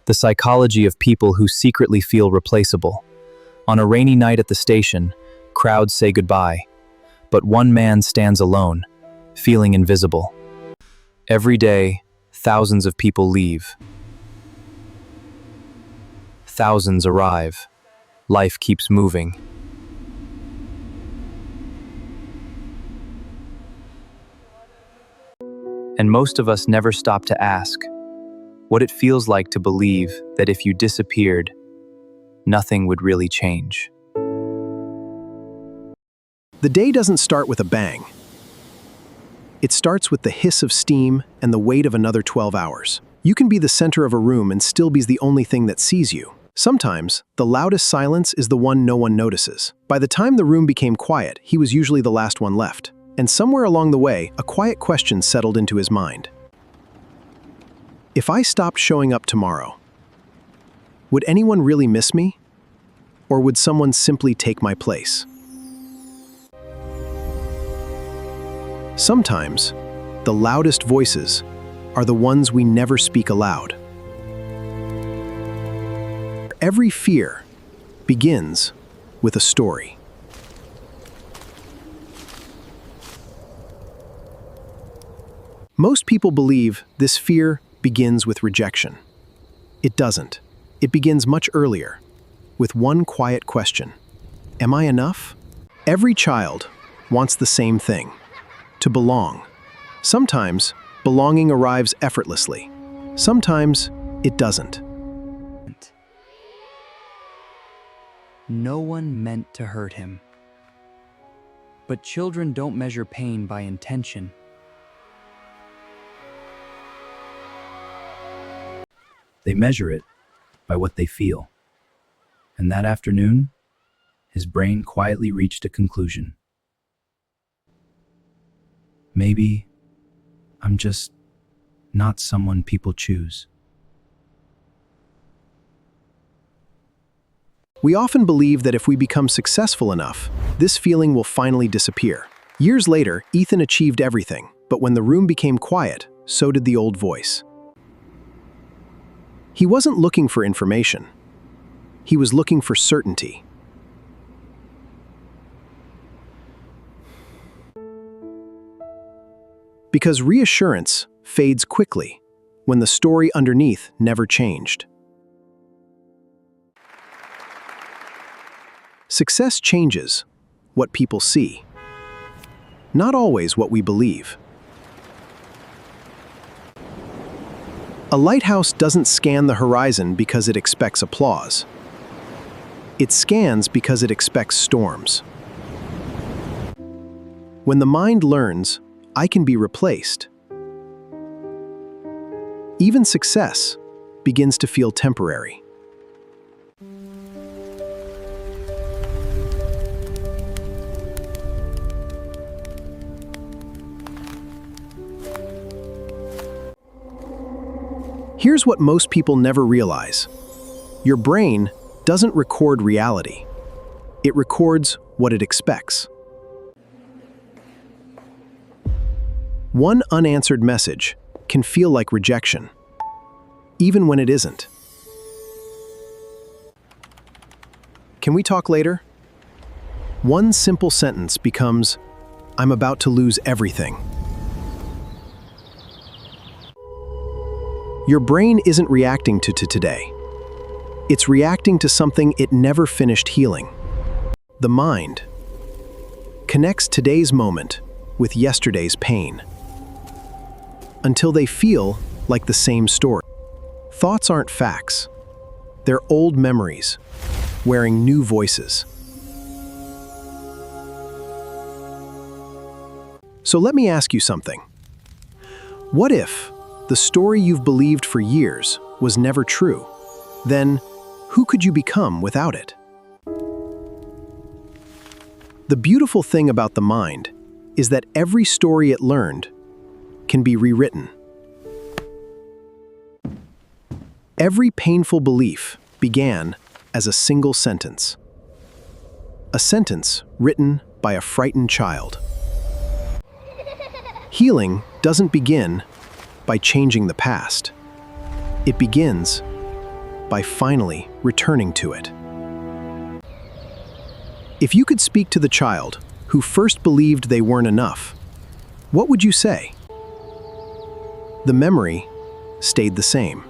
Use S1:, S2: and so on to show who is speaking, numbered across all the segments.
S1: The psychology of people who secretly feel replaceable. On a rainy night at the station, crowds say goodbye, but one man stands alone, feeling invisible. Every day, thousands of people leave. Thousands arrive. Life keeps moving. And most of us never stop to ask what it feels like to believe that if you disappeared, nothing would really change.
S2: The day doesn't start with a bang. It starts with the hiss of steam and the weight of another 12 hours. You can be the center of a room and still be the only thing that sees you. Sometimes, the loudest silence is the one no one notices. By the time the room became quiet, he was usually the last one left. And somewhere along the way, a quiet question settled into his mind. If I stopped showing up tomorrow, would anyone really miss me? Or would someone simply take my place? Sometimes, the loudest voices are the ones we never speak aloud. Every fear begins with a story. Most people believe this fear begins with rejection. It doesn't. It begins much earlier, with one quiet question. Am I enough? Every child wants the same thing, to belong. Sometimes, belonging arrives effortlessly. Sometimes, it doesn't.
S3: No one meant to hurt him. But children don't measure pain by intention.
S1: They measure it by what they feel. And that afternoon, his brain quietly reached a conclusion. Maybe I'm just not someone people choose.
S2: We often believe that if we become successful enough, this feeling will finally disappear. Years later, Ethan achieved everything, but when the room became quiet, so did the old voice. He wasn't looking for information. He was looking for certainty. Because reassurance fades quickly when the story underneath never changed. Success changes what people see, not always what we believe. A lighthouse doesn't scan the horizon because it expects applause. It scans because it expects storms. When the mind learns, I can be replaced, even success begins to feel temporary. Here's what most people never realize. Your brain doesn't record reality. It records what it expects. One unanswered message can feel like rejection, even when it isn't. Can we talk later? One simple sentence becomes, I'm about to lose everything. Your brain isn't reacting to today. It's reacting to something it never finished healing. The mind connects today's moment with yesterday's pain until they feel like the same story. Thoughts aren't facts. They're old memories wearing new voices. So let me ask you something. What if the story you've believed for years was never true? Then, who could you become without it? The beautiful thing about the mind is that every story it learned can be rewritten. Every painful belief began as a single sentence. A sentence written by a frightened child. Healing doesn't begin by changing the past. It begins by finally returning to it. If you could speak to the child who first believed they weren't enough, what would you say? The memory stayed the same,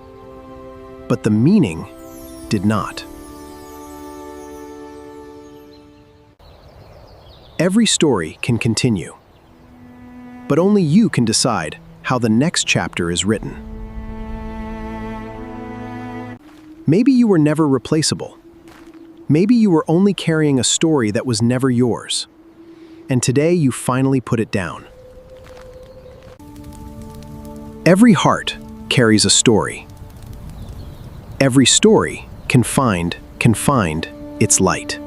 S2: but the meaning did not. Every story can continue, but only you can decide how the next chapter is written. Maybe you were never replaceable. Maybe you were only carrying a story that was never yours, and today you finally put it down. Every heart carries a story. Every story can find its light.